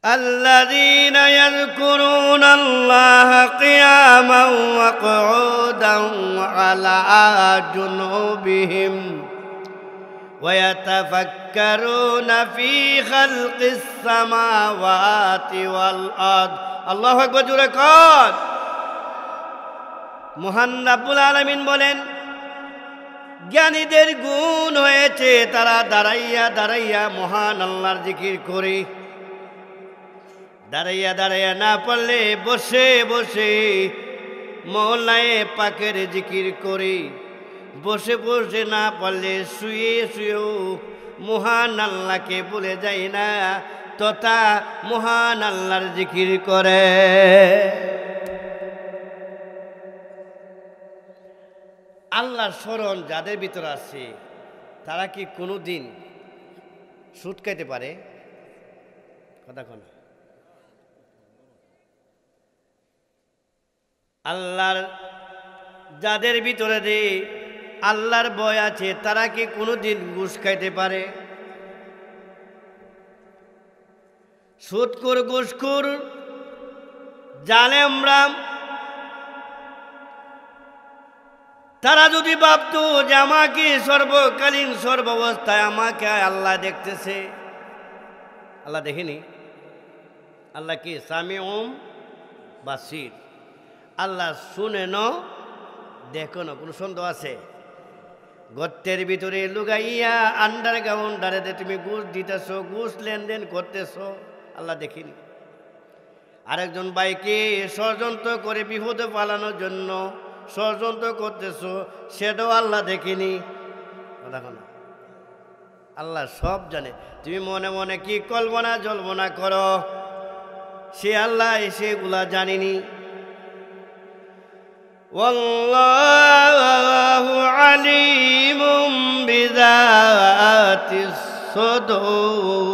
الذين يذكرون الله قياما وقعودا وعلى جنوبهم ويتفكرون في خلق السماوات والأرض الله أكبر জোরে কর মহান রব্বুল আলামিন বলেন জ্ঞানীদের গুণ হয়েছে তারা দাঁড়াইয়া দাঁড়াইয়া মহান আল্লাহর জিকির করে দাঁড়াইয়া দাঁড়াইয়া না পারলে বসে বসে মওলায়ে পাকের জিকির করে বসে বসে না পারলে শুয়ে শুয়েও মহান আল্লাহকে ভুলে যায় না তথা মহান আল্লাহর জিকির করে আল্লাহর স্মরণ যাদের ভিতরে আছে তারা কি কোনোদিন সুদ খাইতে পারে কথা কোন আল্লাহর যাদের ভিতরে যে আল্লাহর ভয় আছে তারা কি কোনোদিন ঘুষ খাইতে পারে সুদখোর ঘুষখোর জালেমরা তারা যদি ভাবতো যে আমাকে সর্বকালীন সর্বাবস্থায় আমাকে আল্লাহ দেখতেছে আল্লাহ দেখেনি আল্লাহ কি সামিউম বাসির আল্লাহ শুনে ন দেখো না কোনো সন্দেহ আছে গর্তের ভিতরে লুগাইয়া আন্ডারগ্রাউন্ডারে তুমি ঘুষ দিতেছ ঘুষ লেনদেন করতেছ আল্লাহ দেখিনি আরেকজন ভাইকে ষড়যন্ত্র করে বিপদে পালানোর জন্য ষড়যন্ত্র করতেছ সেটাও আল্লাহ দেখিনি দেখো না আল্লাহ সব জানে তুমি মনে মনে কি কল্পনা জল্পনা করো সে আল্লাহ সেগুলা জানিনি ওয়াল্লাহু আলিমুম বিযাতিস সুদূর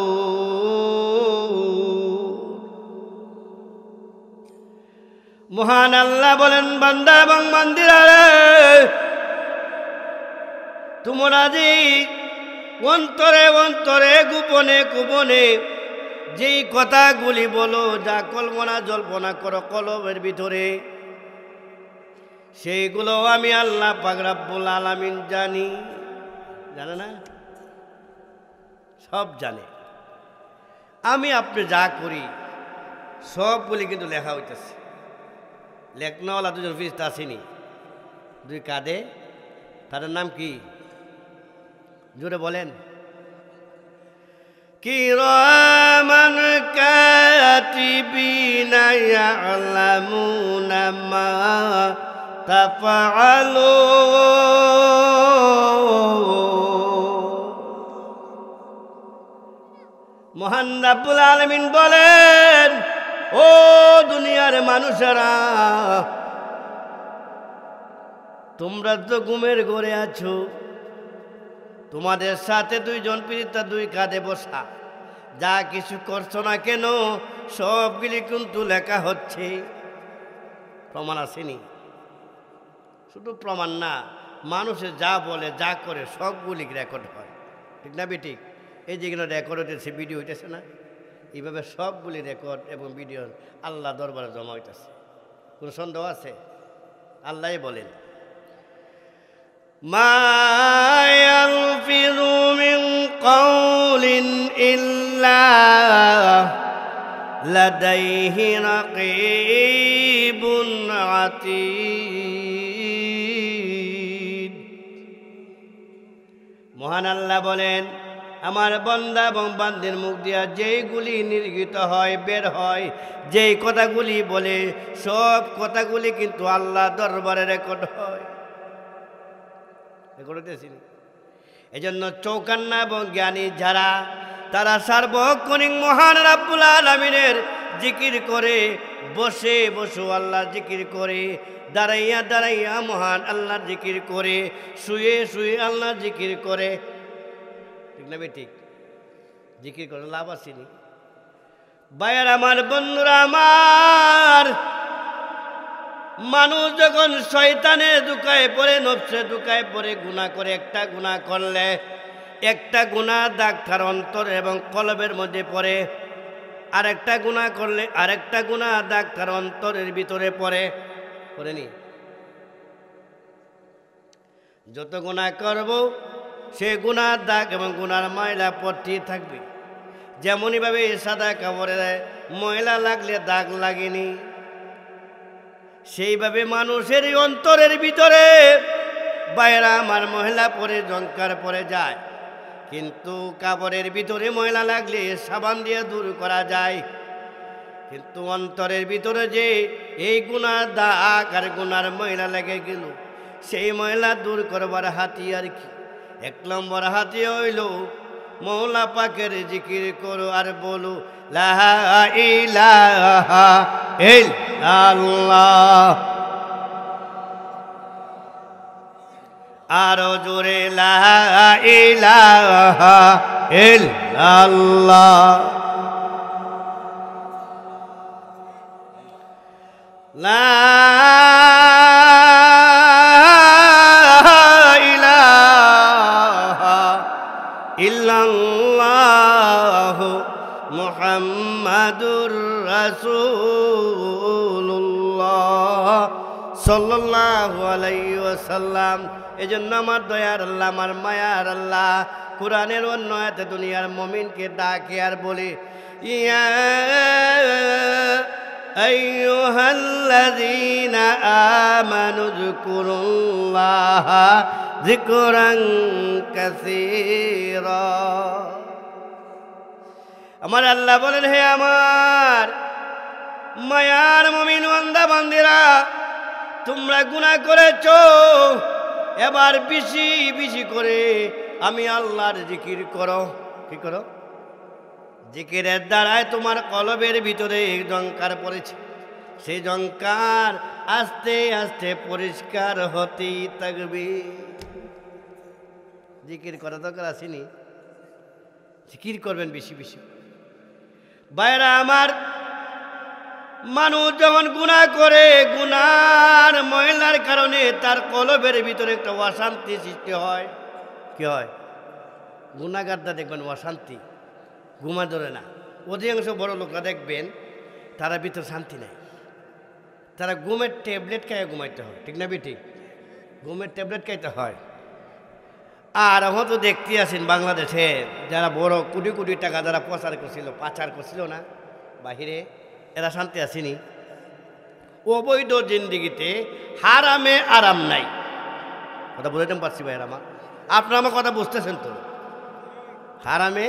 মহান আল্লাহ বলেন বান্দা এবং বান্দিরা তোমরা যে অন্তরে অন্তরে গোপনে গোপনে যেই কথাগুলি বলো যা কল্পনা জল্পনা করো কলবের ভিতরে সেইগুলো আমি আল্লাহ পাক রব্বুল আলামিন জানি জানে না সব জানে আমি আপনি যা করি সবগুলি কিন্তু লেখা হইতেছে লেখনাওয়ালা দুজন ফিরিস্তা আসেনি দুই কাঁধে তাদের নাম কি জোরে বলেন কিরামান কাতিবিনা ইয়ালামুনা মা তাফআলুন মহান রব্বুল আলামিন বলেন ও দুনিয়ার মানুষেরা তোমরা তো ঘুমের ঘরে আছো তোমাদের সাথে দুইজন ফেরেশতা দুই কাঁধে বসা যা কিছু করছো না কেন সবগুলি কিন্তু লেখা হচ্ছে প্রমাণ আসেনি শুধু প্রমাণ না মানুষে যা বলে যা করে সবগুলি রেকর্ড হয় ঠিক না বেঠিক এই যেগুলো রেকর্ড হইতেছে ভিডিও হইতেছে না এইভাবে সবগুলি রেকর্ড এবং ভিডিও আল্লাহ দরবারে জমা হইতেছে কোনো সন্দেহ আছে আল্লাহই বলেন মা ইয়ালফিযু মিন কাওলিন ইল্লা লাদাইহি রাকীবুন আতীদ মহান আল্লাহ বলেন আমার বান্দা এবং বান্দির মুখ দিয়া যেইগুলি নির্গিত হয় বের হয় যেই কথাগুলি বলে সব কথাগুলি কিন্তু আল্লাহ দরবারে রেকর্ড হয় রেকর্ড হইতেছি এই জন্য চৌকান্না এবং জ্ঞানী যারা তারা সার্বক্ষণিক মহান রব্বুল আলামিনের জিকির করে বসে বসে আল্লাহর জিকির করে দাঁড়াইয়া দাঁড়াইয়া মহান আল্লাহর জিকির করে শুয়ে শুয়ে আল্লাহর জিকির করে ঠিক না ঠিক জিকির করে লাভ আসেনি ভাইয়ার আমার বন্ধুরা আমার মানুষ যখন শয়তানে দুকায় পড়ে নফসে দুকায় পড়ে গুনাহ করে একটা গুনাহ করলে একটা গুনাহ দাগ তার অন্তর এবং কলবের মধ্যে পড়ে আরেকটা গুনাহ করলে আরেকটা গুনাহ দাগ তার অন্তরের ভিতরে পড়েনি। যত গুনাহ করব সে গুনার দাগ এবং গুনার ময়লা পড়তেই থাকবে। যেমনইভাবে সাদা কাপড়ে ময়লা লাগলে দাগ লাগেনি, সেইভাবে মানুষের অন্তরের ভিতরে বাইরে আমার ময়লা পরে জঙ্কার পরে যায়, কিন্তু কাপড়ের ভিতরে ময়লা লাগলে সাবান দিয়ে দূর করা যায়। কিন্তু অন্তরের ভিতরে যে এই গুনার দাগ আর গুনার ময়লা লেগে গেল, সেই ময়লা দূর করবার হাতিয়ার কি? 1 নম্বর হাতিয়ার হইল মওলা পাকের জিকির করো আর বলো লা ইলাহা ইল্লাল্লাহ। আরো জোরে লা ইলাহা ইল্লাল্লাহ। লা ইলাহা ইল্লাল্লাহ মুহাম্মাদুর রাসূলুল্লাহ সাল্লাল্লাহু আলাইহি ওয়াসাল্লাম। এজন্য আমার দয়ার আল্লাহ, আমার মায়ার আল্লাহ কোরআনের অন্য আয়াতে দুনিয়ার মুমিনকে ডাকে আর বলে ইয়া আইয়ুহাল্লাযীনা আমানু যকুরুল্লাহা যিকরান কাসীরা। আমার আল্লাহ বলেন, হে আমার মায়ার মুমিন বান্দা বান্দিরা, তোমরা গুনাহ করেছো, এবার বেশি বেশি করে আমি আল্লাহর জিকির করো। কি করো? জিকিরের দ্বারায় তোমার কলবের ভিতরে জঙ্কার পড়েছে, সেই জঙ্কার আস্তে আস্তে পরিষ্কার হতেই থাকবে। জিকির করা দরকার আসেনি? জিকির করবেন বেশি বেশি। বাইরা আমার, মানুষ যখন গুনাহ করে, গুনার ময়লার কারণে তার কলবের ভিতরে একটা অশান্তি সৃষ্টি হয়। কি হয়? গুনাহগারটা দেখবেন অশান্তি, ঘুমা ধরে না। অধিকাংশ বড় লোকরা দেখবেন তারা ভিতরে শান্তি নাই, তারা ঘুমের ট্যাবলেট খাইয়ে ঘুমাইতে হয়। ঠিক না বেটি? ঘুমের ট্যাবলেট খাইতে হয়। আর এখন তো দেখতে আসেন বাংলাদেশে যারা বড় কোটি কোটি টাকা যারা পাচার করছিল না বাহিরে, এরা শান্তি আসেনি। অবৈধ জিন্দিগিতে হারামে আরাম নাই। কথা বুঝাইতে পারছি ভাই আমার? আপনারা আমার কথা বুঝতেছেন তো? হারামে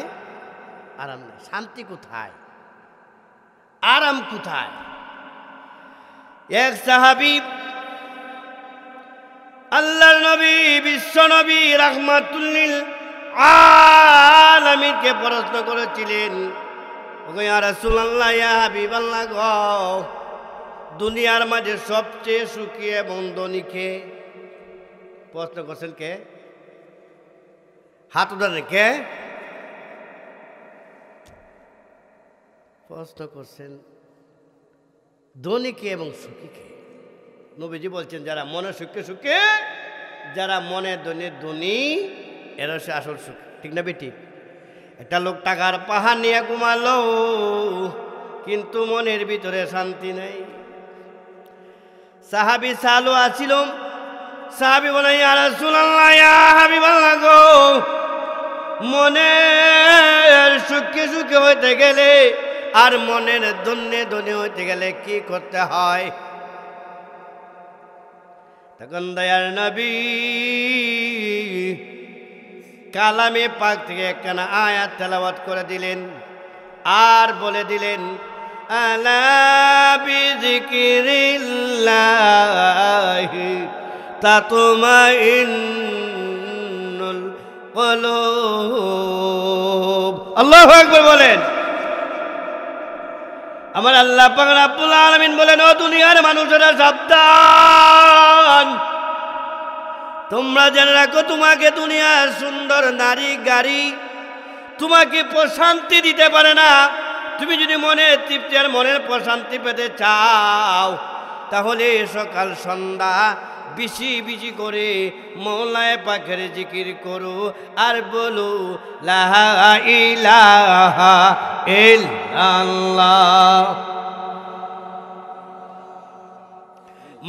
আরাম নাই। শান্তি কোথায়? আরাম কোথায়? এক সাহাবী আল্লাহর নবী, বিশ্ব নবী রাহমাতুল লিল আলামিনকে প্রশ্ন করেছিলেন, ওগো ইয়া রাসূলুল্লাহ, ইয়া হাবিবাল্লাহ গো, দুনিয়ার মাঝে সবচেয়ে সুখী এবং ধনী কে? প্রশ্ন করছেন কে? হাত উঠান কে? প্রশ্ন করছেন ধনী কে এবং সুখী কে? নবীজি বলছেন যারা মনে সুখে সুখে, যারা মনে ধনী, এরা সে আসল সুখ। ঠিক না বেটি? একটা লোক টাকার পাহাড় নিয়ে ঘুমালো, কিন্তু মনের ভিতরে শান্তি নেই। সাহাবী সালু আসিল, সাহাবী বলে ইয়া রাসূলুল্লাহ, ইয়া হাবিবাল্লাহ গো, মনের সুখে সুখে হইতে গেলে আর মনের ধনী হইতে গেলে কি করতে হয়? তখন দয়ার নবী কালামে পাক থেকে একখানা আয়াত তেলাওয়াত করে দিলেন আর বলে দিলেন, আলা বিযিকিরিল্লাহি তাতমাইন্নুল কুলুব। আল্লাহু আকবার বলেন। আমার আল্লাহ পাক রব্বুল আলামিন বলেন, ও দুনিয়ার মানুষেরা সাবধান, তোমরা জেনে রাখো তোমাকে দুনিয়ার সুন্দর নারী গাড়ি তোমাকে প্রশান্তি দিতে পারে না। তুমি যদি মনের তৃপ্তি আর মনের প্রশান্তি পেতে চাও, তাহলে সকাল সন্ধ্যা বেশি বেশি করে মৌলায় পাকের জিকির করো আর বলো লা ইলাহা ইল্লাল্লাহ।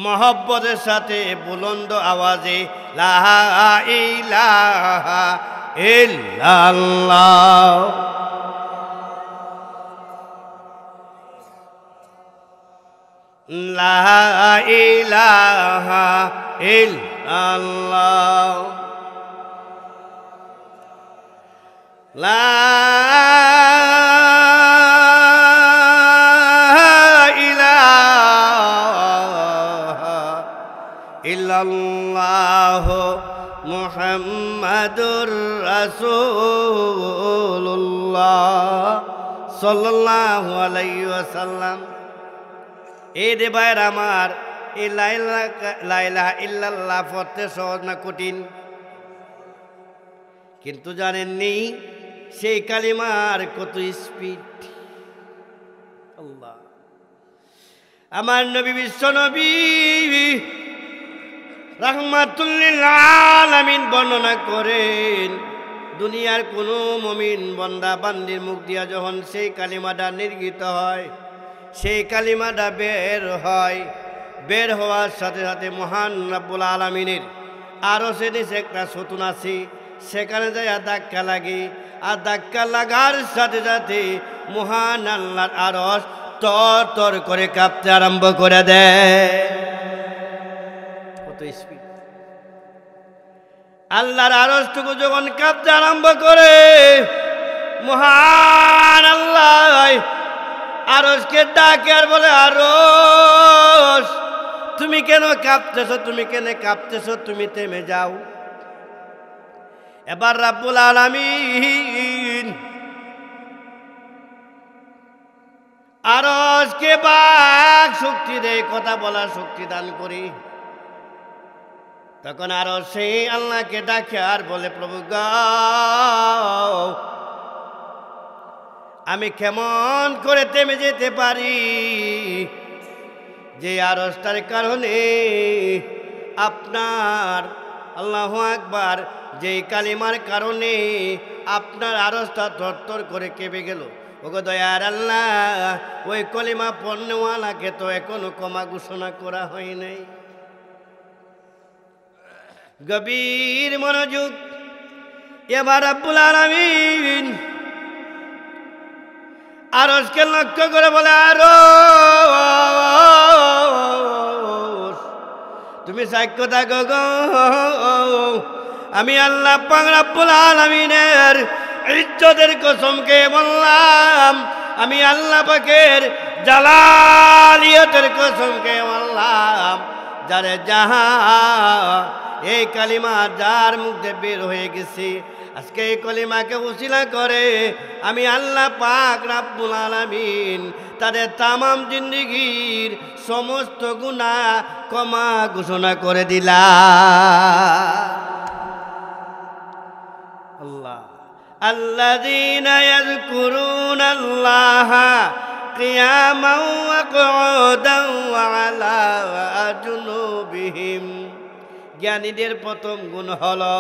মহব্বতের সাথে বুলন্দ আওয়াজে লা ইলাহা ইল্লাল্লাহ। লা ইলাহা ইল্লাল্লাহ। লা ইলাহা ইল্লাল্লাহ মুহাম্মাদুর রাসূলুল্লাহ সাল্লাল্লাহু আলাইহি ওয়াসাল্লাম। এই রে ভাইয়ের আমার, এই লা ইলাহা ইল্লাল্লাহ পড়তে সহজ না কঠিন? কিন্তু জানেননি সেই কালিমার কত স্পিড। আল্লাহ, আমার নবী বিশ্ব নবী রাহমাতুল লিল আলামিন বর্ণনা করেন, দুনিয়ার কোনো মুমিন বান্দা বান্দির মুখ দিয়া যখন সেই কালিমাটা নির্গিত হয়, সেই কালিমাটা বের হওয়ার সাথে সাথে মহান রব্বুল আলামিনের আরো সে নিচে একটা সতুন আছে, সেখানে যায় ধাক্কা লাগে, আর ধাক্কা লাগার সাথে সাথে মহান আল্লাহর আরশ তর তর করে কাঁপতে আরম্ভ করে দেয়। কত স্পিড! আল্লাহর আরশটুকু যখন কাঁপতে আরম্ভ করে, মহান আল্লাহ আরশকে ডাকে আর বলে, আরশ তুমি কেন কাঁপতেছ, তুমি কেন কাঁপতেছ, তুমি থেমে যাও। এবার রাব্বুল আলামিন আরশকে বাক শক্তি দেয়, কথা বলার শক্তি দান করি। তখন আরশ সেই আল্লাহকে ডাকে আর বলে, প্রভু গো, আমি কেমন করে থেমে যেতে পারি, যে আরশটার কারণে আপনার আল্লাহু আকবার, যেই কালিমার কারণে আপনার আরশটা থরথর করে কেঁপে গেল। ওগো দয়ার আল্লাহ, ওই কলিমা পণ্যওয়ালাকে তো এখনো ক্ষমা ঘোষণা করা হয় নাই। গভীর মনোযোগ। এবার রব্বুল আলামিন আরশকে লক্ষ্য করে বলে, আরশ তুমি সাক্ষ্য থাকো গো, আমি আল্লাহ পাক রব্বুল আলামিনের ইজ্জতের কসমকে বললাম, আমি আল্লাহ পাকের জালালিয়তের কসমকে বললাম, যারে যাহা এই কালিমা যার মুখে বের হয়ে গেছে, আজকে এই কলিমাকে উসিলা করে আমি আল্লাহ পাক রব্বুল আলামিন তাদের তামাম জিন্দেগীর সমস্ত গুনাহ ক্ষমা ঘোষণা করে দিলাম। আল্লাহ, আল্লাযীনা ইয়াযকুরুনাল্লাহা কিয়ামান ওয়া কুউদান ওয়া আলা জুনুবিহিম। জ্ঞানীদের প্রথম গুণ হলো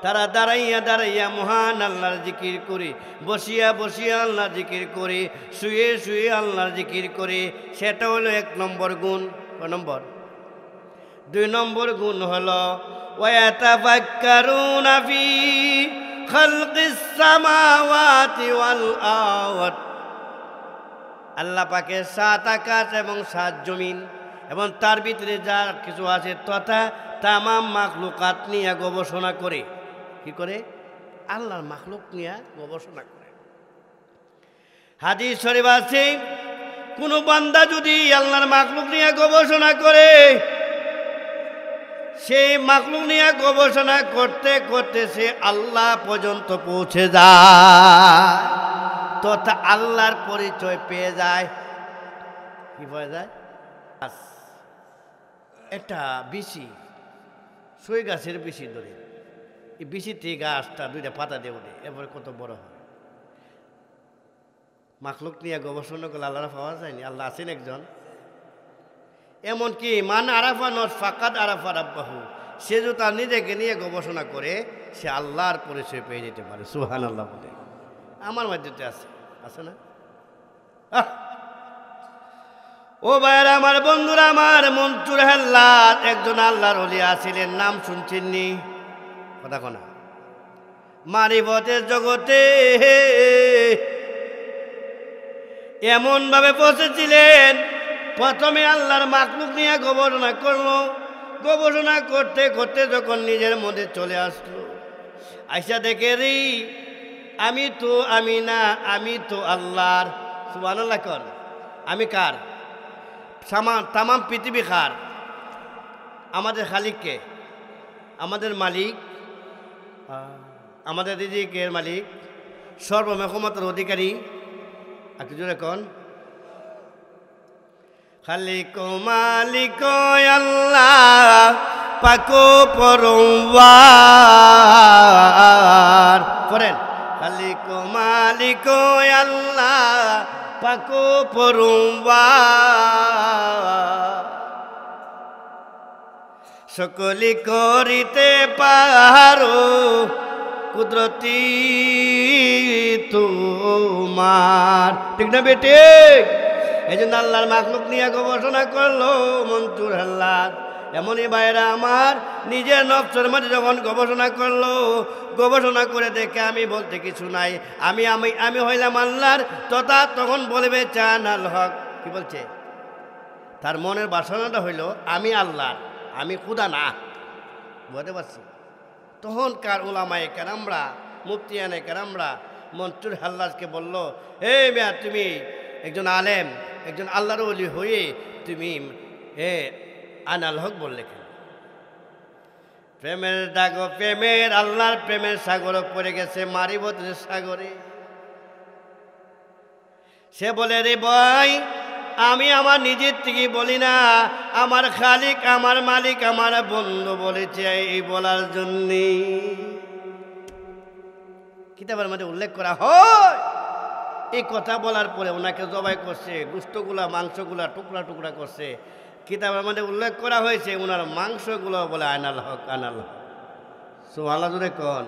তারা দাঁড়াইয়া দাঁড়াইয়া মহান আল্লাহর জিকির করে, বসিয়া বসিয়া আল্লাহর জিকির করে, শুয়ে শুয়ে আল্লাহর জিকির করে। সেটা হলো 1 নম্বর গুণ। কয় নম্বর? 2 নম্বর গুণ হলো ওয়াতাফাক্কারুনা ফি খালকিস সামাওয়াতি ওয়াল আরদ। আল্লাহ পাকের 7 আকাশ এবং 7 জমিন এবং তার ভিতরে যা কিছু আছে তথা তামাম মাখলুকাত নিয়ে গবেষণা করে। কি করে? আল্লাহর মাখলুক নিয়ে গবেষণা করে। হাদিস শরীফ আছে, কোন বান্দা যদি আল্লাহর মাখলুক নিয়ে গবেষণা করে, সেই মাখলুক নিয়ে গবেষণা করতে করতে সে আল্লাহ পর্যন্ত পৌঁছে যায়, তথা আল্লাহর পরিচয় পেয়ে যায়। কি পাওয়া যায়? এটা বিশি, সই গাছের বিশি ধরে, এই বিশিতে গাছটা 2টা পাতা দিয়ে ওঠে, এরপরে কত বড় হয়। মাখলুক নিয়ে গবেষণা করলে আল্লাহরা পাওয়া যায়নি? আল্লাহ আছেন একজন। এমনকি মান আরাফা নস ফাকাদ আরাফা রাব্বাহু, সে যদি তার নিজেকে নিয়ে গবেষণা করে সে আল্লাহর পরিচয় পেয়ে যেতে পারে। সুবহানাল্লাহ বলে আমার মধ্যে আছে, আছে না? ও ভাইরা আমার, বন্ধুরা আমার, মনসুর হাল্লাদ একজন আল্লাহর ওলি আছিলেন, নাম শুনছেননি? কথা কোনা মারিফতের জগতে এমন ভাবে পৌঁছেছিলেন, প্রথমে আল্লাহর মাখলুক নিয়ে গবেষণা করলো। গবেষণা করতে করতে যখন নিজের মধ্যে চলে আসলো, আইসা দেখে রে আমি না, আমি তো আল্লাহর। সুবহানাল্লাহ কর। আমি কার? তামাম পৃথিবী কার? আমাদের খালিককে, আমাদের মালিক, আমাদের রিজিকের মালিক, সর্বক্ষমতার অধিকারী। আর কিছু এখন খালিক মালিক আল্লাহ পাকো পরওয়ার পড়েন। খালিক মালিক আল্লাহ পাকো পরওয়ার, সকলি করিতে পারো কুদরতি তোমার। ঠিক না বেটে? এই জন্য আল্লাহর মাখলুক নিয়ে গবেষণা করলো মনসুর হাল্লাদ। এমনই ভাইরা আমার, নিজের নফসের মধ্যে যখন গবেষণা করলো, গবেষণা করে দেখে আমি বলতে কিছু নাই, আমি আমি আমি হইলাম আল্লাহর, তথা তখন বলবে চান আল হক। কি বলছে? তার মনের বাসনাটা হইল আমি আল্লাহর, আমি খুদা না। বুঝতে পারছি? তখন কার উলামায়ে কেরামরা, মুফতিয়ানে কেরামরা মনসুর হাল্লাদকে বলল, হে মিয়া, তুমি একজন আলেম, একজন আল্লাহর ওলি হয়ে তুমি আনাল হক বললে কেন? প্রেমের দাগ, প্রেমের আল্লাহর প্রেমের সাগর পড়ে গেছে মারিফতের সাগরে। সে বলে, রে ভাই, আমি আমার নিজের থেকে বলি না, আমার খালিক, আমার মালিক, আমার বন্ধু বলেছে এই বলার জন্যে। কিতাবের মধ্যে উল্লেখ করা হয়, এই কথা বলার পরে ওনাকে জবাই করছে, গোশতগুলা মাংসগুলা টুকরা টুকরা করছে। কিতাবের মধ্যে উল্লেখ করা হয়েছে ওনার মাংসগুলো বলে আনাল হক, আনাল হক। সুবহানাল্লাহ জোরে কোন।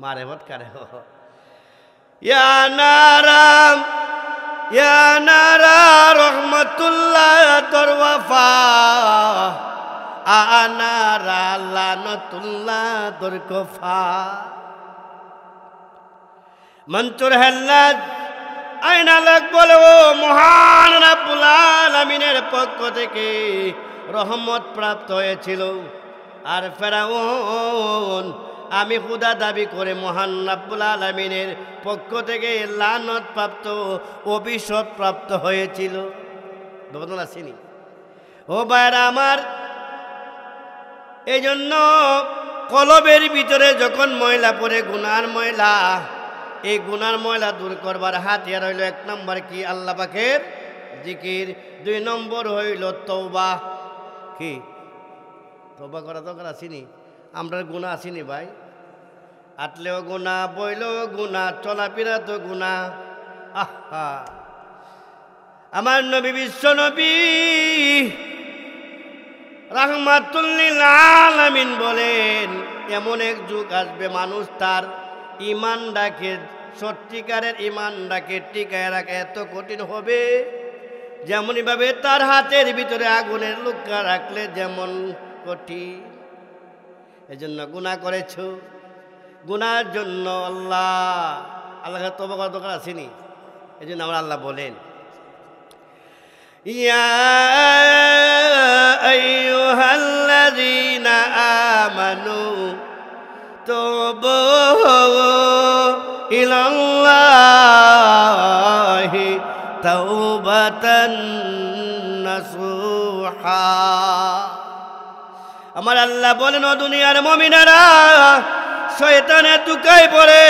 মারিফত কারে হো। ইয়া নারাম ইয়া নারা রহমাতুল্লাহ তোর ওয়াফা, আনারা লানাতুল্লাহ তোর কফা। মনসুর হাল্লাদ আইনালাক বলে, ও মহান রাব্বুল আলামিনের পক্ষ থেকে রহমত প্রাপ্ত হয়েছিল। আর ফেরাউন আমি খুদা দাবি করে মহান রাব্বুল আলামিনের পক্ষ থেকে লানত প্রাপ্ত, অভিশাপ প্রাপ্ত হয়েছিল। বদলা চিনি? ও ভাইরা আমার, এই জন্য কলবের ভিতরে যখন ময়লা পড়ে, গুনার ময়লা, এই গুনার ময়লা দূর করবার হাতিয়ার হইল এক নম্বর কি? আল্লাহ পাকের জিকির। 2 নম্বর হইল তওবা। কি? তওবা করা দরকার আসেনি? আমরা গুনাহ আসেনি ভাই? আটলেও গুনাহ, বইলেও গুনাহ, চলাফেরা তো গুনাহ। আহা, আমার নবী, বিশ্ব নবী রাহমাতুল লিল আলামিন বলেন, এমন এক যুগ আসবে মানুষ তার ইমানটাকে, সত্যিকারের ইমানটাকে টিকায় রাখা এত কঠিন হবে, যেমনই ভাবে তার হাতের ভিতরে আগুনের লুকা রাখলে যেমন কঠিন। এজন্য গুনাহ করেছ, গুনার জন্য আল্লাহ তওবা করার দরকার আসেনি? এই জন্য আমরা আল্লাহ বলেন, ইয়া আইয়ুহাল্লাযীনা আমানু তুবু ইলাল্লাহি তাওবাতান নাসুহা। আমার আল্লাহ বলেন, ও দুনিয়ার মুমিনেরা, শয়তানে দুকায় পড়ে,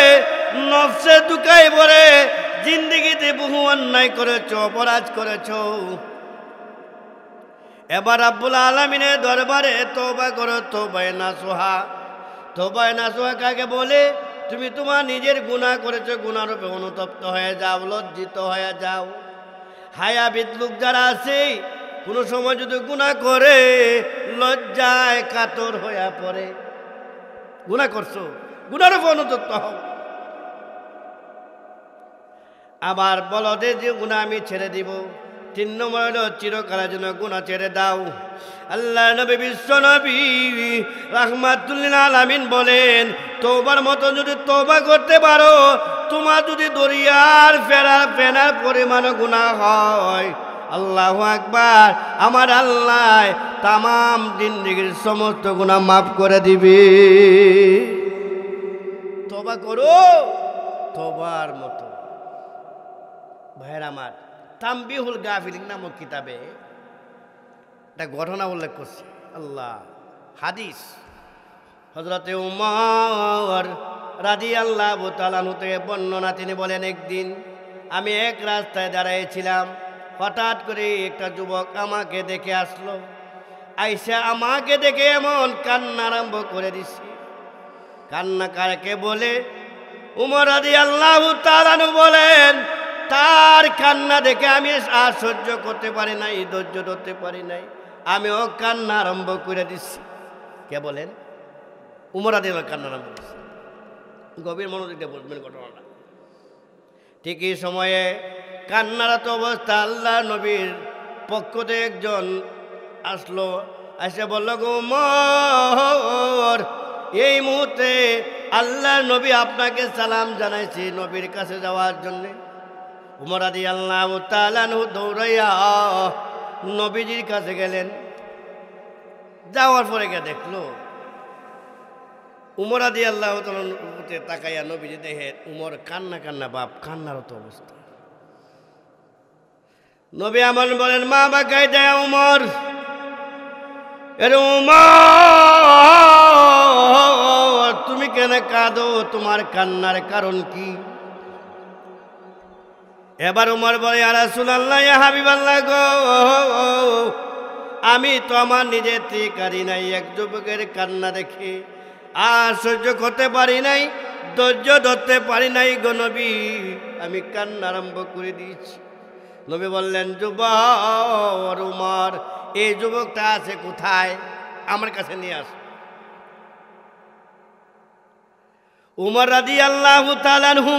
নফসে দুকায় পড়ে, জিন্দেগিতে বহু অন্যায় করেছো, অপরাধ করেছো। এবার রাব্বুল আলামিনের দরবারে তওবা করো, তওবায়ে নাসুহা। তওবায়ে নাসুহা কাকে বলে? তুমি তোমার নিজের গুনাহ করেছো, গুনাহরূপে অনুতপ্ত হয়ে যাও, লজ্জিত হয়ে যাও। হায়াবিদ লোক যারা আছে, কোনো সময় যদি গুনাহ করে লজ্জায় কাতর হইয়া পড়ে। গুনাহ করছো, গুনার অনুতপ্ত হও। আবার বলো যে গুনাহ আমি ছেড়ে দিব। 3 নম্বর হলো চিরকালের জন্য গুনাহ ছেড়ে দাও। আল্লাহ নবী বিশ্ব নবী রাহমাতুল লিল আলামিন বলেন, তওবার মতো যদি তওবা করতে পারো, তোমার যদি দরিয়ার ফেনার পরিমাণ গুনাহ হয়, আল্লাহু আকবার, আমার আল্লাহ তামাম জিন্দেগীর সমস্ত গুনাহ মাফ করে দিবে। তওবা করো তওবার মতো। ভাইয়ের আমার, তামবিহুল গাফিলিন নামক কিতাবে একটা ঘটনা উল্লেখ করছে। আল্লাহ হাদিস, হযরতে উমর রাদিয়াল্লাহু তাআলা আনহু থেকে বর্ণনা, তিনি বলেন, একদিন আমি এক রাস্তায় দাঁড়িয়েছিলাম, হঠাৎ করে একটা যুবক আমাকে দেখে আসলো। আইসা আমাকে দেখে এমন কান্না আরম্ভ করে দিছে। কান্না কারকে বলে? উমর রাদিয়াল্লাহু তাআলা আনহু বলেন, তার কান্না দেখে আমি আর সহ্য করতে পারি নাই, ধৈর্য ধরতে পারি নাই, আমিও কান্না আরম্ভ করে দিচ্ছি। কে বলেন? উমর রাদিয়াল্লাহু কান্না আরম্ভ করেছে। গভীর মনোযোগ দিয়ে বলবেন ঘটনাটা। ঠিক এই সময়ে কান্নারত অবস্থা আল্লাহ নবীর পক্ষ থেকে একজন আসলো, এসে বলল, গো উমর, এই মুহূর্তে আল্লাহ নবী আপনাকে সালাম জানাইছি নবীর কাছে যাওয়ার জন্য। উমর রাদিয়াল্লাহু তাআলা আনহু দৌড়াইয়া নবীজির কাছে গেলেন। যাওয়ার পরে গিয়ে দেখলো, উমর রাদিয়াল্লাহু তাআলা উপরে তাকাইয়া নবীজি দেখে উমর কান্না কান্না বাপ, কান্নারত অবস্থা। নবী আমার বলেন, মা বাকাই দেয় উমর, এর উমর তুমি কেন কাঁদো, তোমার কান্নার কারণ কি? এবার উমর বলে, ইয়া রাসূলুল্লাহ, ইয়া হাবিবাল্লাহ গো, আমি তো আমার নিজের ঠিকারি নাই, এক যুবকের কান্না দেখে আর সহ্য করতে পারি নাই, ধৈর্য ধরতে পারি নাই গো নবী, আমি কান্না আরম্ভ করে দিয়েছি। নবী বললেন, যুবক উমর, এই যুবকটা আছে কোথায়? আমার কাছে নিয়ে আস। উমর রাদিয়াল্লাহু তাআলা আনহু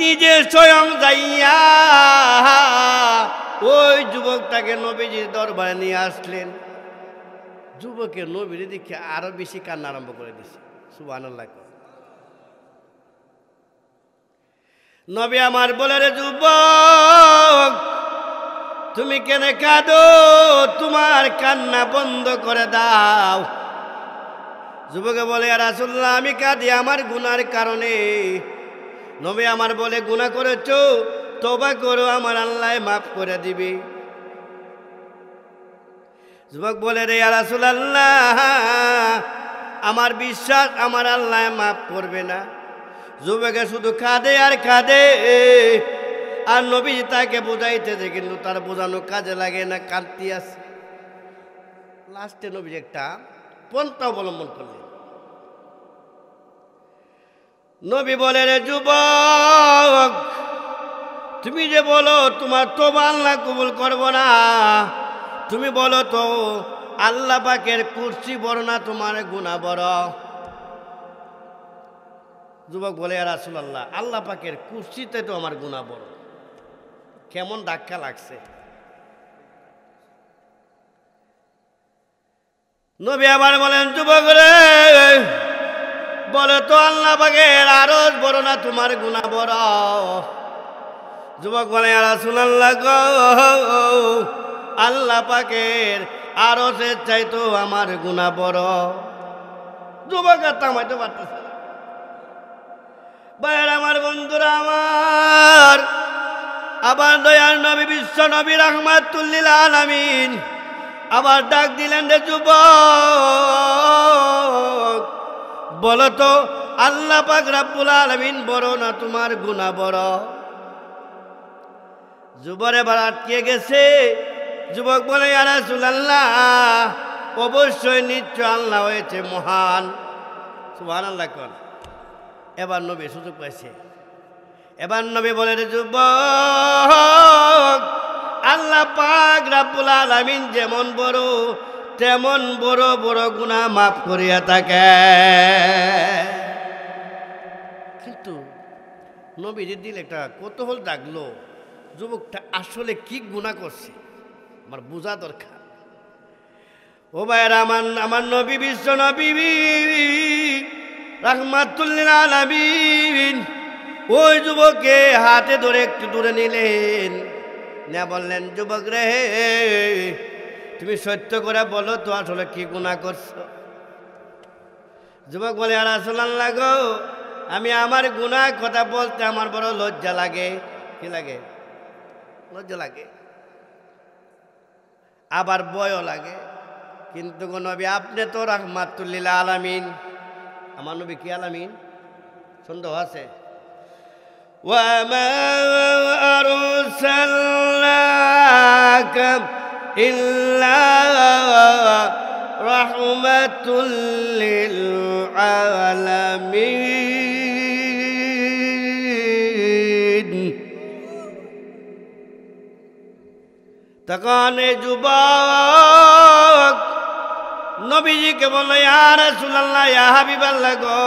নিজে স্বয়ং যাইয়া ওই যুবকটাকে নবীজির দরবারে নিয়ে আসলেন। যুবকের নবীর দেখে আরো বেশি কান্না আরম্ভ করে দিছে। সুবহানাল্লাহ। নবী আমার বলে, রে যুবক, তুমি কেন কাঁদো, তোমার কান্না বন্ধ করে দাও। যুবকে বলে, ইয়া রাসূলুল্লাহ, আমি কাঁদি আমার গুনার কারণে। নবী আমার বলে, গুনাহ করেছো, তওবা করো, আমার আল্লাহ মাফ করে দিবে। যুবক বলে, রে ইয়া রাসূলুল্লাহ, আমার বিশ্বাস আমার আল্লাহ মাফ করবে না। যুবকে শুধু কাঁদে আর কাঁদে, আর নবী তাকে বোঝাইতেছে, কিন্তু তার বোঝানো কাজে লাগে না, কাঁদতে আছে। লাস্টে নবী একটা পন্থা অবলম্বন করলেন। নবী বলে, রে যুবক, তুমি যে বলো তোমার তওবা আল্লাহ কবুল করব না, তুমি বলো তো আল্লাহ পাকের কুরসি বড় না তোমার গুনাহ বড়? যুবক বলে, ইয়া রাসূলুল্লাহ, আল্লাহ পাকের কুরসিতে তো আমার গুনাহ বড়। কেমন ধাক্কা লাগছে। নবী আবার বলেন, যুবক রে, বলে তো আল্লাহ পাকের আরশ বড় না তোমার গুনাহ বড়? যুবক বলে, ইয়া রাসূলুল্লাহ গো, আল্লাহ পাকের আরশের চাইতো আমার গুনাহ বড়। যুবক আর থামাইতে পারতেছে না। ভাইয়ের আমার, বন্ধুরা আমার, আবার দয়ার নবী বিশ্ব নবী রাহমাতুল লিল আলামিন আবার ডাক দিলেন, রে যুবক, বলো তো আল্লাহ পাক রব্বুল আলামিন বড় না তোমার গুনাহ বড়? যুবক এবার আটকে গেছে। যুবক বলে, ইয়া রাসূলুল্লাহ, অবশ্যই নিশ্চয় আল্লাহ হয়েছে মহান। সুবহানাল্লাহ। এবার নবী সুযোগ পাইছে। এবার নবী বলে, রে যুবক, আল্লাহ পাক রব্বুল আলামিন যেমন বড় তেমন বড় বড় গুনাহ মাফ করিয়া থাকে। কিন্তু নবীর দিল একটা কৌতূহল জাগলো, যুবকটা আসলে কি গুনাহ করছে আমার বোঝা দরকার। ও ভাইরা, আমার নবী বিশ্ব নবী রাহমাতুল লিল আলামিন ওই যুবককে হাতে ধরে একটু দূরে নিলেন, না বললেন, যুবক রে, তুমি সত্য করে বলো তো আসলে কি গুনাহ করছো। যুবক বলে, আর রাসূলুল্লাহ গো, আমি আমার গুনাহ কথা বলতে আমার বড় লজ্জা লাগে। কি লাগে? লজ্জা লাগে, আবার ভয়ও লাগে। কিন্তু গো নবী, আপনি তো রাহমাতুল লিল আলামিন। আমার নবী কি আলামিন? সন্দেহ আছে? وَمَا أَرْسَلْنَاكَ إِلَّا رَحْمَةً لِلْعَالَمِينَ। তখন এই যুবক নবীজিকে বলল, ইয়া রাসূলুল্লাহ, ইয়া হাবিবাল্লাহ গো,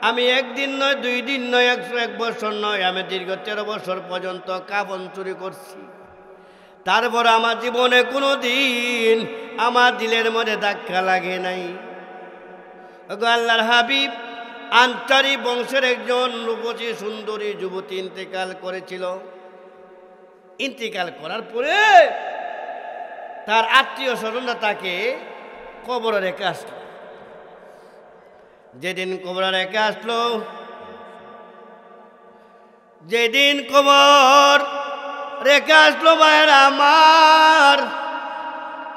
আমি একদিন নয়, 2 দিন নয়, 101 বছর নয়, আমি দীর্ঘ 13 বছর পর্যন্ত কাফন চুরি করছি। তারপর আমার জীবনে কোনো দিন আমার দিলের মধ্যে ধাক্কা লাগে নাই। আল্লাহর হাবিব, আনসারী বংশের একজন রূপসী সুন্দরী যুবতী ইন্তেকাল করেছিল। ইন্তেকাল করার পরে তার আত্মীয় স্বজনরা তাকে কবরে রেখে আসলো। যেদিন কবরে রেখে আসলো, যেদিন কবর রেখে আসলো ভাইরা আমার,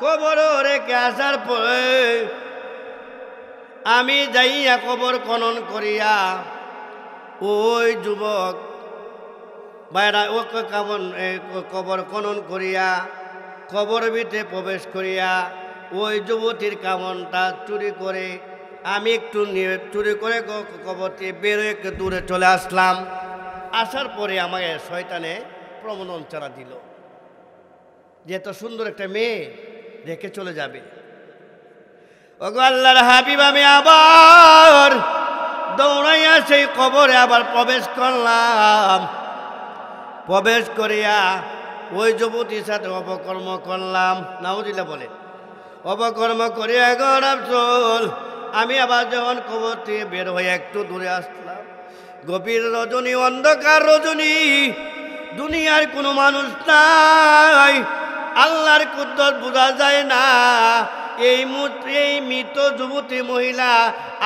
কবর রেখে আসার পরে আমি যাইয়া কবর খনন করিয়া ওই যুবক ভাইরা ওকে কবর খনন করিয়া কবর ভিতরে প্রবেশ করিয়া ওই যুবতীর কামনটা চুরি করে আমি একটু চুরি করে কবরটি বেরোয় একটু দূরে চলে আসলাম। আসার পরে আমাকে শয়তানে প্রমোদন চারা দিল যে এত সুন্দর একটা মেয়ে রেখে চলে যাবে। ওগো আল্লাহর হাবিব, আমি আবার দৌড়াইয়া সেই কবরে আবার প্রবেশ করলাম। প্রবেশ করিয়া ওই যুবতীর সাথে অপকর্ম করলাম। নাউজুবিল্লাহ বলে অপকর্ম করিয়া গো রাসূল, আমি আবার যখন কবর থেকে বের হয়ে একটু দূরে আসলাম, গভীর রজনী, অন্ধকার রজনী, দুনিয়ার কোনো মানুষ নাই, আল্লাহর কুদরত বোঝা যায় না। এই মৃত যুবতী মহিলা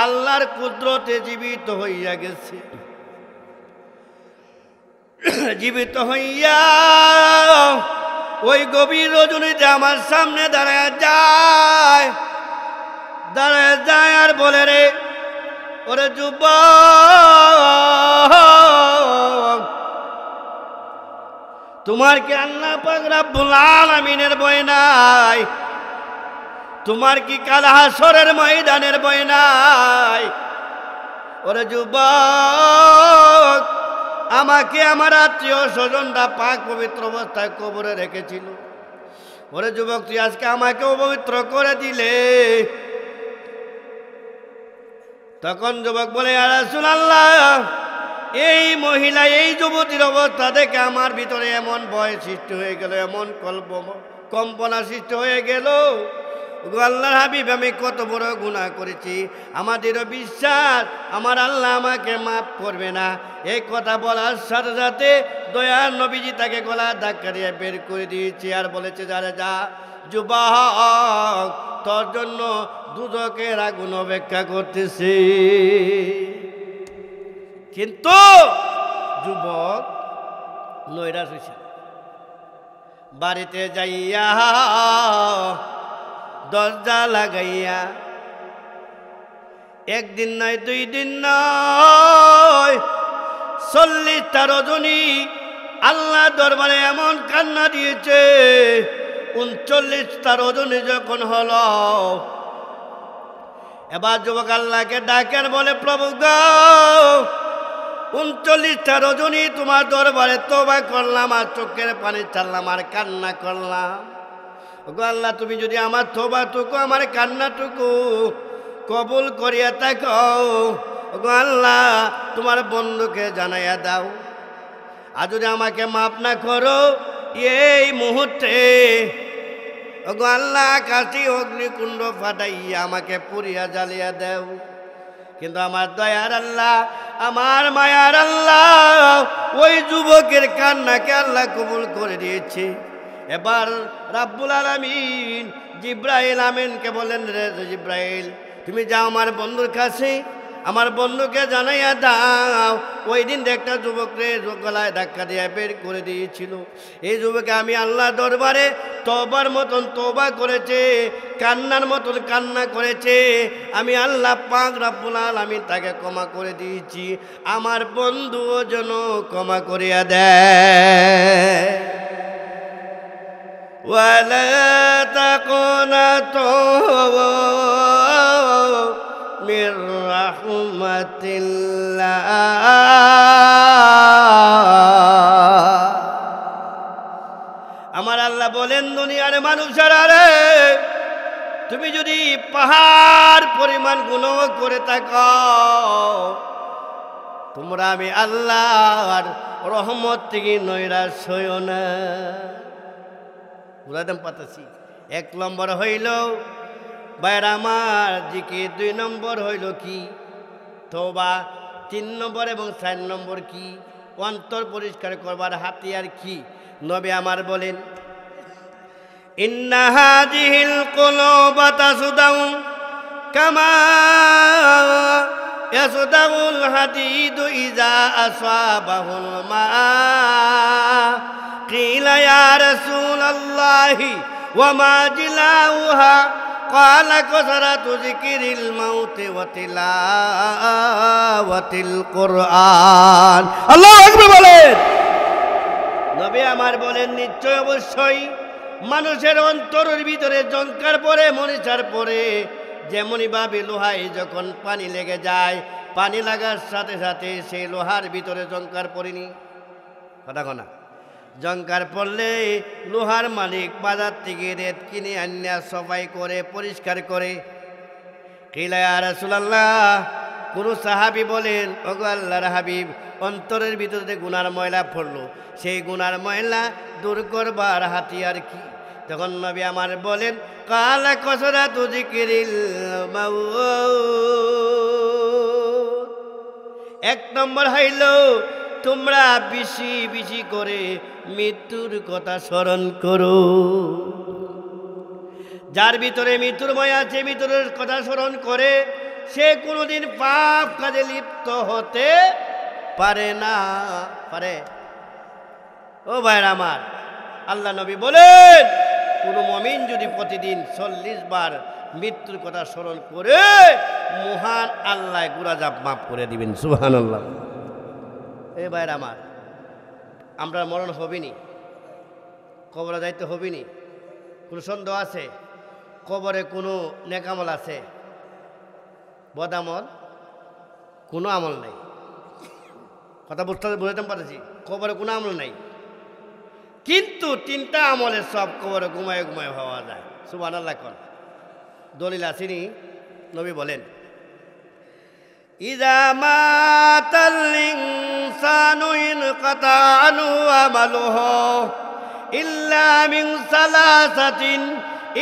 আল্লাহর কুদরতে জীবিত হইয়া গেছে। জীবিত হইয়া ওই গভীর রজনীতে আমার সামনে দাঁড়ায় যায় আর বলে, রে ওরে যুবক, তোমার কি আল্লাহ পাক রব্বুল আলামিনের ভয় নাই? তোমার কি কাল হাসরের ময়দানের ভয় নাই? ওরে যুবক, আমাকে আমার আত্মীয় স্বজনরা পাক পবিত্র অবস্থায় কবরে রেখেছিল। ওরে যুবক, তুই আজকে আমাকে অপবিত্র করে দিলে। তখন যুবক বলে, ইয়া রাসূলুল্লাহ, এই মহিলা, এই যুবতীর অবস্থা দেখে আমার ভিতরে এমন ভয় সৃষ্টি হয়ে গেল, এমন কম্পনা সৃষ্টি হয়ে গেল। আল্লাহর হাবিব, আমি কত বড় গুনাহ করেছি, আমাদেরও বিশ্বাস আমার আল্লাহ আমাকে মাফ করবে না। এই কথা বলার সাথে সাথে দয়ার নবীজি তাকে গলা ধাক্কা দিয়ে বের করে দিয়েছে আর বলেছে, যারে যা যুবক, তোর জন্য দুদকের আগুন অপেক্ষা করতেছে। কিন্তু যুবক নৈরাশ হয়েছে। বাড়িতে যাইয়া দরজা লাগাইয়া একদিন নয়, 2 দিন নয়, 40টা রজনী আল্লাহ দরবারে এমন কান্না দিয়েছে। 39টা রজনী যখন হলো, এবার যুবক আল্লাহকে ডাকেন, বলে, প্রভু গো, 39টা রজনী তোমার দরবারে তওবা করলাম, আর চোখের পানি ছাড়লাম, আর কান্না করলাম। ওগো আল্লাহ, তুমি যদি আমার তওবাটুকু, আমার কান্নাটুকু কবুল করিয়া থাকো, ওগো আল্লাহ তোমার বন্ধুকে জানাইয়া দাও। আর যদি আমাকে মাফ না করো, এই মুহূর্তে ওগো আল্লাহ আকাশে অগ্নিকুণ্ড ফাটাইয়া আমাকে পুড়িয়া জ্বালিয়া দাও। কিন্তু আমার দয়ার আল্লাহ, আমার মায়ার আল্লাহ, ওই যুবকের কান্নাকে আল্লাহ কবুল করে দিয়েছে। এবার রাব্বুল আলামিন জিব্রাইল আমিনকে বলেন, রে জিব্রাইল, তুমি যাও আমার বন্ধুর কাছে, আমার বন্ধুকে জানাইয়া দাও ওই দিন একটা যুবকরে গলায় ধাক্কা দিয়ে বের করে দিয়েছিল। এই যুবকে আমি আল্লাহ দরবারে তওবার মতন তওবা করেছে, কান্নার মতন কান্না করেছে। আমি আল্লাহ পাক রব্বুল আলামিন তাকে ক্ষমা করে দিয়েছি। আমার বন্ধুও যেন ক্ষমা করিয়া দেয়। ওয়ালা তাকুনাতু মির রাহমাতিল্লাহ। আমার আল্লাহ বলেন, দুনিয়ার মানুষেরা রে, তুমি যদি পাহাড় পরিমাণ গুনাহ করে থাকো, তোমরা আমি আল্লাহর রহমত থেকে নৈরাশ হইও না। বুঝাইতাম পাতাছি। 1 নম্বর হইল বাইরে আমার জিকির, 2 নম্বর হইল কি তওবা, 3 নম্বর এবং 4 নম্বর কি অন্তর পরিষ্কার করবার হাতিয়ার কি। নবী আমার বলেন, ইন্না হাযিহিল কুলুবা তাসদাউ কামা ইয়াসদাউল হাদিদু ইযা আসাবাহুল মা। কিলা ইয়া রাসূলাল্লাহি ওয়া মা জিলাউহা, قال كثرة ذكر الموت وتلاوة القرآن। আল্লাহু আকবার বলেন। নবী আমার বলেন, নিশ্চয় অবশ্যই মানুষের অন্তরের ভিতরে জংকার পড়ে, মরিচার পড়ে, যেমনই ভাবে লোহায় যখন পানি লেগে যায়, পানি লাগার সাথে সাথে সেই লোহার ভিতরে জংকার পড়েনি। কথা কনা, জংকার পড়লে লোহার মালিক বাজার থেকে রেত কিনে আনিয়া সফাই করে পরিষ্কার করে। কিলা ইয়া রাসূলুল্লাহ, কোন সাহাবী বলেন, ওগো আল্লাহর হাবিব, অন্তরের ভিতরে গুনার ময়লা পড়লো, সেই গুনার ময়লা দূর করবার হাতিয়ার কি? তখন নবী আমার বলেন, কালা কসরাতু যিকিরিল মাউত। 1 নম্বর হইল তোমরা বেশি বেশি করে মৃত্যুর কথা স্মরণ করো। যার ভিতরে মৃত্যুর ভয় আছে, মৃত্যুর কথা স্মরণ করে, সে কোনোদিন পাপ কাজে লিপ্ত হতে পারে না। পারে? ও ভাইরা আমার, আল্লাহ নবী বলেন, কোন মুমিন যদি প্রতিদিন 40 বার মৃত্যুর কথা স্মরণ করে, মহান আল্লাহ গুনাহ মাফ করে দিবেন। সুবহানাল্লাহ। এ ভাইরা আমার, আমরা মরণ হবিনি, কবরে যাইতে হবিনি, কোনো সন্দেহ আছে? কবরে কোনো নেকামল আছে? বদামল কোনো আমল নাই। কথা বুঝতে পারছি, কবরে কোনো আমল নাই, কিন্তু 3টা আমলের সব কবরে ঘুমায় ঘুমায় হওয়া যায়। সুবহানাল্লাহ। কোন দলিল আসেনি? নবী বলেন, ইযা মাতাল ইনসানু ইনকাতা আনহু আমালুহু ইল্লা মিন সালাসাতিন,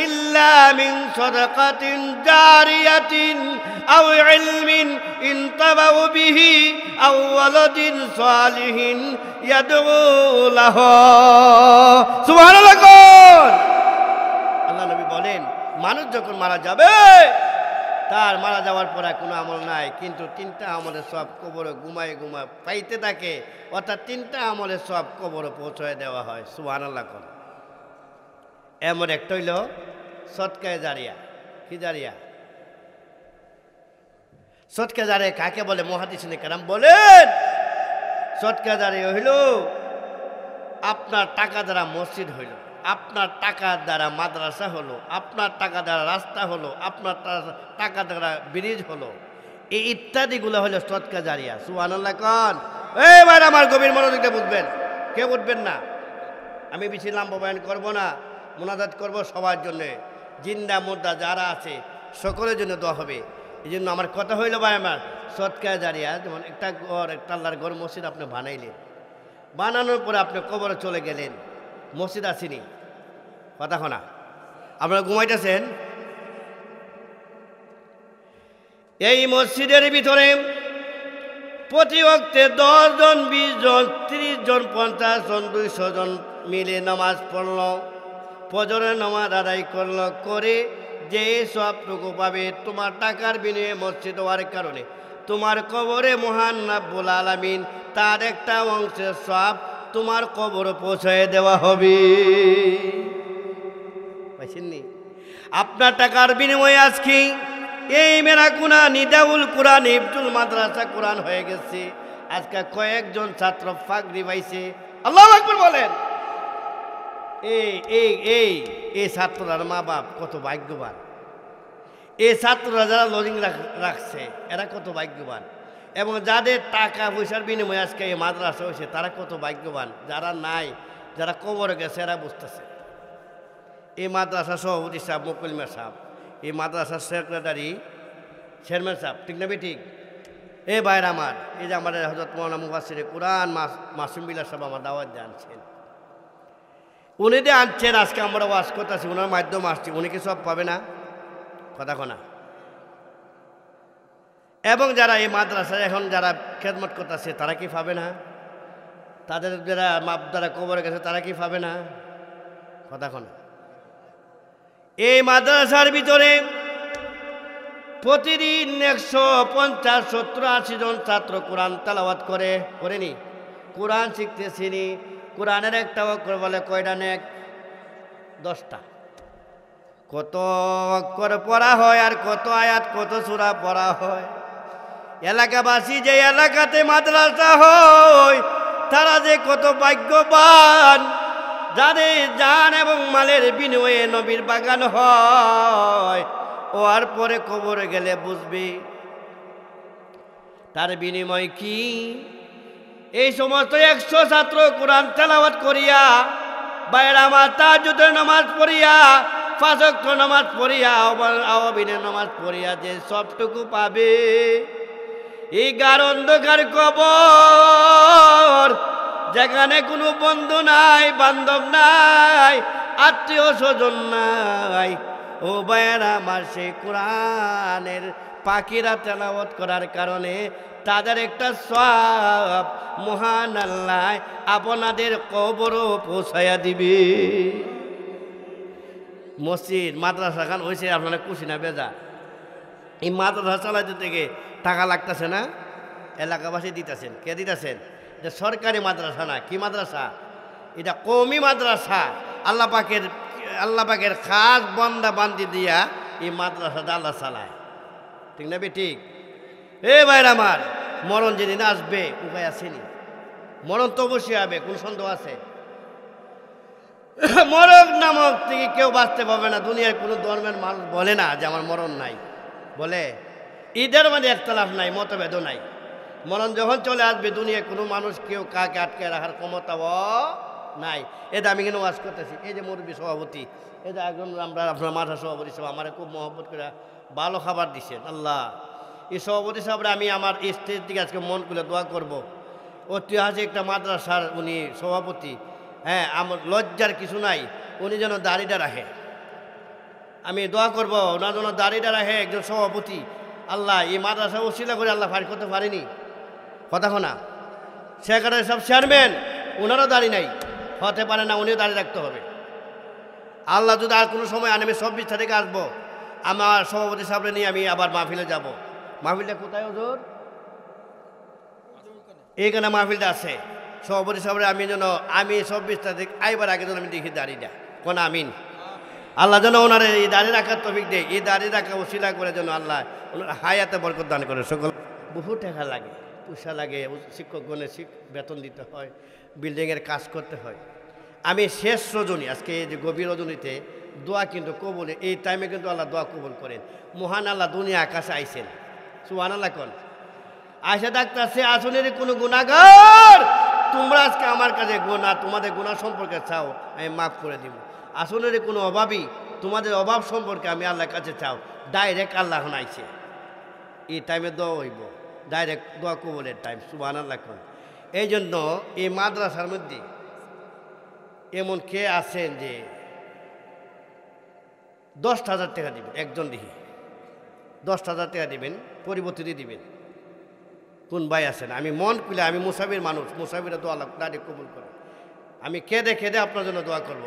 ইল্লা মিন সাদাকাতিন জারিয়াতিন আও ইলমিন ইনতাবাউ বিহি আও ওয়ালাদিন সালিহিন ইয়াদউ লাহু। সুবহানাল্লাহ। আল্লাহ নবী বলেন, মানুষ যখন মারা যাবে, তার মারা যাওয়ার পরে কোনো আমল নাই, কিন্তু 3টা আমলের সব কবরে ঘুমায় ঘুমায় পাইতে থাকে, অর্থাৎ 3টা আমলের সব কবরে পৌঁছায় দেওয়া হয়। সুবহানাল্লাহ। এমন একটা হইল সদকায়ে জারিয়া। কি জারিয়া? সদকা জারিয়া কাকে বলে? মুহাদ্দিসিনে কেরাম বলেন, সদকা জারিয়া হইল আপনার টাকা দ্বারা মসজিদ হইল, আপনার টাকা দ্বারা মাদ্রাসা হলো, আপনার টাকা দ্বারা রাস্তা হলো, আপনার টাকা দ্বারা ব্রিজ হলো, এই ইত্যাদিগুলো হলো সদকা জারিয়া। সুবহানাল্লাহ। ভাই আমার গভীর মনোযোগটা বুঝবেন, কেউ উঠবেন না। আমি বেশি লম্বা বয়ান করবো না, মোনাজাত করব সবার জন্যে, জিন্দা মুর্দা যারা আছে সকলের জন্য দোয়া হবে। এই জন্য আমার কথা হইল ভাই আমার সৎকা জারিয়া, যেমন একটা ঘর, একটা আল্লাহর ঘর মসজিদ আপনি বানাইলেন, বানানোর পরে আপনি কবরে চলে গেলেন, মসজিদ আসেনি, কথা শোনা, আপনারা ঘুমাইতেছেন, এই মসজিদের ভিতরে প্রতি ওয়াক্তে 10 জন 20 জন 30 জন 50 জন 200 জন মিলে নামাজ পড়ল, ফজরের নামাজ আদায় করল, করে যে সবটুকু পাবে তোমার টাকার বিনিময়ে মসজিদ হওয়ার কারণে তোমার কবরে মহান রাব্বুল আলামিন তার একটা অংশের সব তোমার কবরে পৌঁছায় দেওয়া হবে। বুঝছেননি? আপনার টাকার বিনিময়ে আজকে এই মেরাকুনা নিদাউল কোরআন হিফজুল মাদ্রাসা কোরআন হয়ে গেছে। আজকে কয়েকজন ছাত্র ফাকরি পাইছে, আল্লাহু আকবার বলেন। এই ছাত্ররার মা বাপ কত ভাগ্যবান, এই ছাত্ররা যারা লজিং রাখছে এরা কত ভাগ্যবান, এবং যাদের টাকা পয়সার বিনিময়ে আজকে এই মাদ্রাসা হয়েছে তারা কত ভাগ্যবান। যারা নাই, যারা কবরে গেছে এরা বুঝতেছে। এই মাদ্রাসা সভাপতি সাহেব মুকুলমা সাহেব, এই মাদ্রাসার সেক্রেটারি চেয়ারম্যান সাহেব, ঠিক না ঠিক? এই ভাইয়ের আমার, এই যে আমাদের হযরত মাওলানা মুফাসসির কুরআন মাসুম বিল্লাহ সাহেব আমার দাওয়াত দিয়ে আনছেন, উনি যে আনছেন আজকে আমরা ওয়াজ করতেছি, ওনার মাধ্যমে আসছি, উনি কি সব পাবে না? কথা কোনা। এবং যারা এই মাদ্রাসায় এখন যারা খেদমত করতেছে তারা কি পাবে না? তাদের যারা মাপ দ্বারা কবরে গেছে তারা কি পাবে না? কথা কোনা। এই মাদ্রাসার ভিতরে প্রতিদিন 150, 70, 80 জন ছাত্র কোরআন তেলাওয়াত করেনি, কোরআন শিখতেছিনি। কোরআনের একটা অক্ষর বলে কয়টা নেক? 10টা। কত অক্ষর পড়া হয় আর কত আয়াত কত সূরা পড়া হয়। এলাকাবাসী যে এলাকাতে মাদ্রাসা হয় তারা যে কত ভাগ্যবান, যাদের জান এবং মালের বিনিময়ে নবীর বাগান হয়, ও আর পরে কবরে গেলে বুঝবে তার বিনিময় কি। এই সমস্ত 100 ছাত্র কোরআন তেলাওয়াত করিয়া, বাইরে আমার তাহাজ্জুদের নামাজ পড়িয়া, 5 ওয়াক্ত নামাজ পড়িয়া, আওয়াবিনের নামাজ পড়িয়া যে সবটুকু পাবে, এই গাঢ় অন্ধকার কবর, যেখানে কোনো বন্ধু নাই, বান্ধব নাই, আত্মীয় স্বজন নাই, ও বাইরা আমার সেই কোরআনের পাখিরা তেলাওয়াত করার কারণে তাদের একটা সওয়াব মহান আল্লাহ আপনাদের কবরও পৌঁছায়া দিবে। মসজিদ মাদ্রাসা খান হয়েছে আপনারা খুশি না বেজা? এই মাদ্রাসা চালাইতে থেকে টাকা লাগতেছে না? এলাকাবাসী দিতেছেন। কে দিতেছেন? যে সরকারি মাদ্রাসা না, কি মাদ্রাসা এটা? কওমি মাদ্রাসা। আল্লাহ পাকের খাস বন্দা বান্দি দিয়া এই মাদ্রাসাটা আল্লাহ চালায়, ঠিক না? ঠিক। ভাইরা আমার, মরণ যেদিন আসবে উপায় আসেনি, মরণ তো অবশ্যই হবে, কোন সন্দেহ আছে? মরণ নামক থেকে কেউ বাঁচতে পারবে না। দুনিয়ার কোনো ধর্মের মানুষ বলে না যে আমার মরণ নাই, বলে। ঈদের মধ্যে একতলাফ নাই, মতভেদও নাই। মরণ যখন চলে আসবে দুনিয়ায় কোনো মানুষ কেউ কাকে আটকে রাখার ক্ষমতাও নাই। এটা আমি কেন ওয়াজ করতেছি, এই যে মুরব্বী সভাপতি, এই যে একজন আমরা আপনার মাথা সভাপতি সাহেব আমার খুব মহব্বত করে ভালো খাবার দিচ্ছেন আল্লাহ। এই সভাপতি সাহেবরা আমি আমার স্টেজ দিকে আজকে মন করে দোয়া করব। ঐতিহাসিক একটা মাদ্রাসার উনি সভাপতি, হ্যাঁ, আমার লজ্জার কিছু নাই, উনি যেন দাড়িটা রাখে। আমি দোয়া করব ওনার জন্য দাড়িটা রাখে, একজন সভাপতি। আল্লাহ এই মাদ্রাসা ওসিলা করে আল্লাহ ফারিক করতে পারেনি, কথা শোনা। সেক্রেটারি সব চেয়ারম্যান, ওনারও দাড়ি নাই, হতে পারে না, উনিও দাড়ি রাখতে হবে। আল্লাহ যদি আর কোনো সময় আনে, আমি 26 তারিখে আসবো, আমার সভাপতি সাহেবরে নিয়ে আমি আবার মাহফিলে যাব। মাহফিলটা কোথায় হুজুর? এইখানে মাহফিলটা আছে। সভাপতি সাহেবরে আমি 26 তারিখ আইবার আগে যেন আমি দেখি দাড়িটা, কোন আমিন। আল্লাহ যেন ওনার এই দাড়ি রাখার তৌফিক দেয়, এই দাড়ি রাখা ওসিলা করে যেন আল্লাহ ওনার হায়াতে বরকত দান করে। সকল বহু টাকা লাগে, পয়সা লাগে, শিক্ষকগণের বেতন দিতে হয়, বিল্ডিংয়ের কাজ করতে হয়। আমি শেষ রজনী, আজকে এই যে গভীর রজনীতে দোয়া কিন্তু কবুল, এই টাইমে কিন্তু আল্লাহ দোয়া কবুল করেন। মহান আল্লাহ দুনিয়া আকাশে আইসেন, সুবহানাল্লাহ কোন। আয়সা ডাক্তার সে আসনের কোনো গুনাহগার, তোমরা আজকে আমার কাছে তোমাদের গুনাহ সম্পর্কে চাও, আমি মাফ করে দিব। আসনের কোনো অভাবই, তোমাদের অভাব সম্পর্কে আমি আল্লাহর কাছে চাও, ডাইরেক্ট আল্লাহ আইছে। এই টাইমে দোয়া হইব, ডাইরেক্ট দোয়া কবুলের টাইম, সুবহানাল্লাহ। এই জন্য এই মাদ্রাসার মধ্যে এমন কে আছেন যে 10,000 টাকা দিবেন, একজন দেখি 10,000 টাকা দিবেন, পরিবর্তিত দিবেন? কোন ভাই আছেন? আমি মন খুলে, আমি মুসাফির মানুষ, মুসাফিরা দোয়া ডাইরেক্ট কবুল করে। আমি কেঁদে কেঁদে আপনার জন্য দোয়া করব।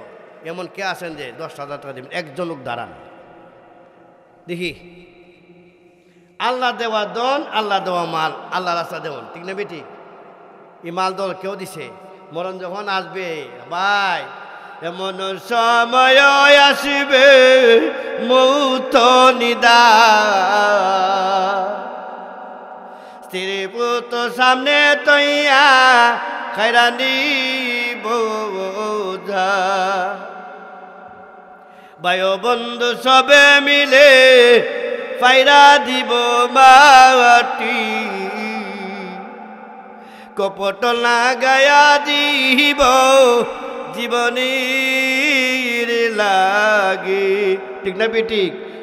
এমন কে আছেন যে 10,000 টাকা দিবেন? একজন লোক দাঁড়ান দেখি। আল্লাহ দেওয়া দন, আল্লাহ দেওয়া মাল, আল্লাহ রাস্তা দেওয়ান, ঠিক না বেটি? এই মাল দল কেউ দিছে, মরণ যখন আসবে ভাই, এমন সময় আসবে মৌত নিদা, স্ত্রী পুত্র সামনে তৈয়া খাইরানি বোঝা, ভাই বন্ধু সবে মিলে পায়রা দিব মাটি, কপট লাগায়া দিব জীবনীর লাগে, ঠিক না বেঠিক?